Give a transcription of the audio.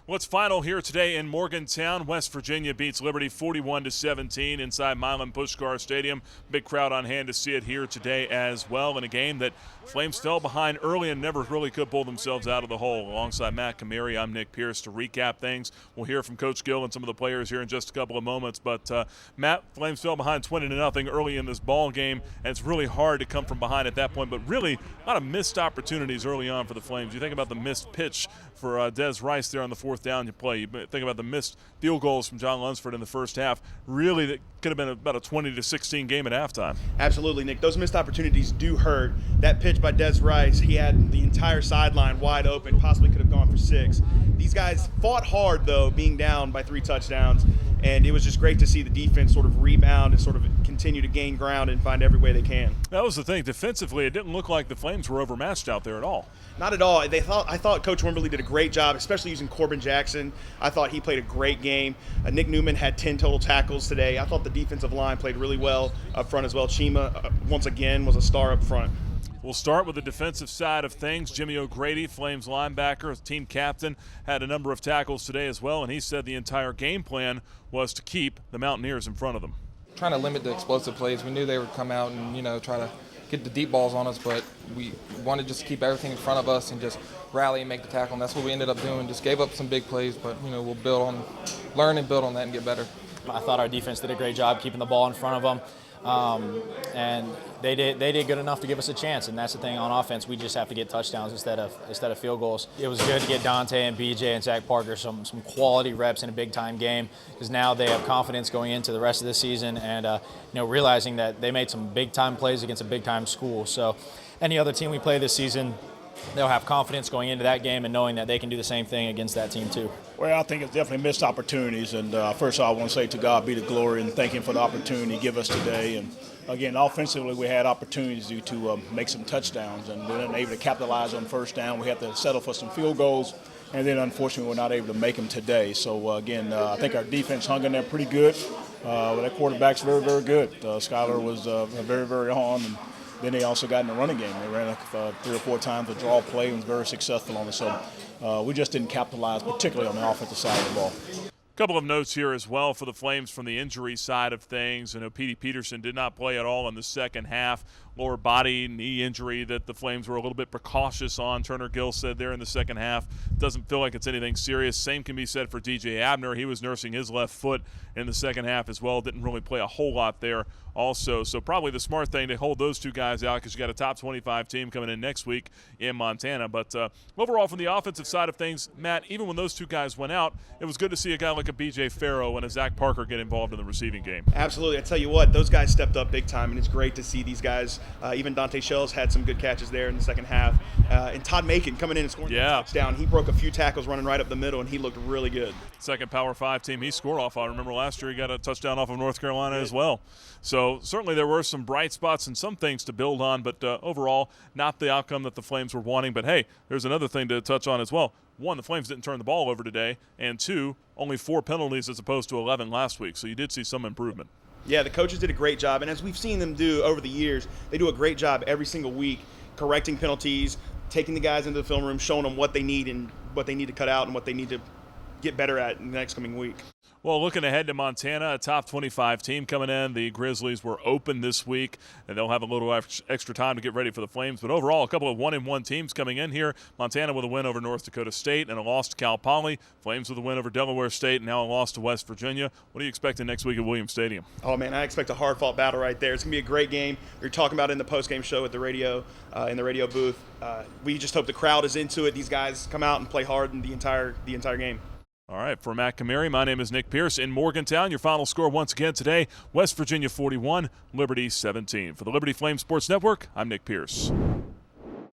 What's final here today in Morgantown? West Virginia beats Liberty 41-17 inside Milan Puskar Stadium. Big crowd on hand to see it here today as well, in a game that Flames fell behind early and never really could pull themselves out of the hole. Alongside Matt Kamary, I'm Nick Pierce to recap things. We'll hear from Coach Gill and some of the players here in just a couple of moments. But Matt, Flames fell behind 20-0 early in this ball game, and it's really hard to come from behind at that point. But really, a lot of missed opportunities early on for the Flames. You think about the missed pitch for Des Rice there on the fourth down you play. You think about the missed field goals from John Lunsford in the first half. Really, that could have been about a 20-16 game at halftime. Absolutely, Nick. Those missed opportunities do hurt. That pitch by Des Rice, he had the entire sideline wide open, possibly could have gone for 6. These guys fought hard, though, being down by 3 touchdowns, and it was just great to see the defense sort of rebound and sort of continue to gain ground and find every way they can. That was the thing. Defensively, it didn't look like the Flames were overmatched out there at all. Not at all. I thought Coach Wimberly did a great job, especially using Corbin Jackson. I thought he played a great game. Nick Newman had 10 total tackles today. I thought the defensive line played really well up front as well. Chima, once again, was a star up front. We'll start with the defensive side of things. Jimmy O'Grady, Flames linebacker, team captain, had a number of tackles today as well, and he said the entire game plan was to keep the Mountaineers in front of them. Trying to limit the explosive plays. We knew they would come out and, try to get the deep balls on us, but we wanted just to keep everything in front of us and just rally and make the tackle, and that's what we ended up doing. Just gave up some big plays, but, we'll learn and build on that and get better. I thought our defense did a great job keeping the ball in front of them. And they did good enough to give us a chance, and that's the thing on offense. We just have to get touchdowns instead of field goals. It was good to get Dante and BJ and Zach Parker some quality reps in a big-time game, because now they have confidence going into the rest of the season and realizing that they made some big-time plays against a big-time school. So any other team we play this season, they'll have confidence going into that game and knowing that they can do the same thing against that team too. Well, I think it's definitely missed opportunities, and first of all, I want to say to God be the glory and thank Him for the opportunity He gave us today. And again, offensively, we had opportunities to make some touchdowns, and we weren't able to capitalize on first down. We had to settle for some field goals, and then unfortunately, we're not able to make them today. So again, I think our defense hung in there pretty good. That quarterback's very, very good. Skylar was very, very on. And then they also got in the running game. They ran 3 or 4 times a draw play and was very successful on it. So we just didn't capitalize, particularly on the offensive side of the ball. A couple of notes here as well for the Flames from the injury side of things. I know Petey Peterson did not play at all in the second half. Lower body, knee injury that the Flames were a little bit precautious on. Turner Gill said there in the second half. Doesn't feel like it's anything serious. Same can be said for DJ Abner. He was nursing his left foot in the second half as well. Didn't really play a whole lot there also. So probably the smart thing to hold those 2 guys out, because you got a top 25 team coming in next week in Montana. But overall, from the offensive side of things, Matt, even when those 2 guys went out, it was good to see a guy like a BJ Farrow and a Zach Parker get involved in the receiving game. Absolutely. I tell you what, those guys stepped up big time, and it's great to see these guys. Even Dante Shells had some good catches there in the second half. And Todd Macon coming in and scoring a touchdown. He broke a few tackles running right up the middle, and he looked really good. Second Power 5 team he scored off. I remember last year he got a touchdown off of North Carolina as well. So certainly there were some bright spots and some things to build on, but overall not the outcome that the Flames were wanting. But, hey, there's another thing to touch on as well. 1, the Flames didn't turn the ball over today, and 2, only 4 penalties as opposed to 11 last week. So you did see some improvement. Yeah, the coaches did a great job, and as we've seen them do over the years, they do a great job every single week correcting penalties, taking the guys into the film room, showing them what they need and what they need to cut out and what they need to get better at in the next coming week. Well, looking ahead to Montana, a top 25 team coming in. The Grizzlies were open this week, and they'll have a little extra time to get ready for the Flames. But overall, a couple of 1-1 teams coming in here. Montana with a win over North Dakota State and a loss to Cal Poly. Flames with a win over Delaware State and now a loss to West Virginia. What are you expecting next week at Williams Stadium? Oh, man, I expect a hard-fought battle right there. It's going to be a great game. We were talking about it in the post-game show at the radio, in the radio booth. We just hope the crowd is into it. These guys come out and play hard in the entire game. All right, for Matt Kamary, my name is Nick Pierce in Morgantown. Your final score once again today, West Virginia 41, Liberty 17. For the Liberty Flames Sports Network, I'm Nick Pierce.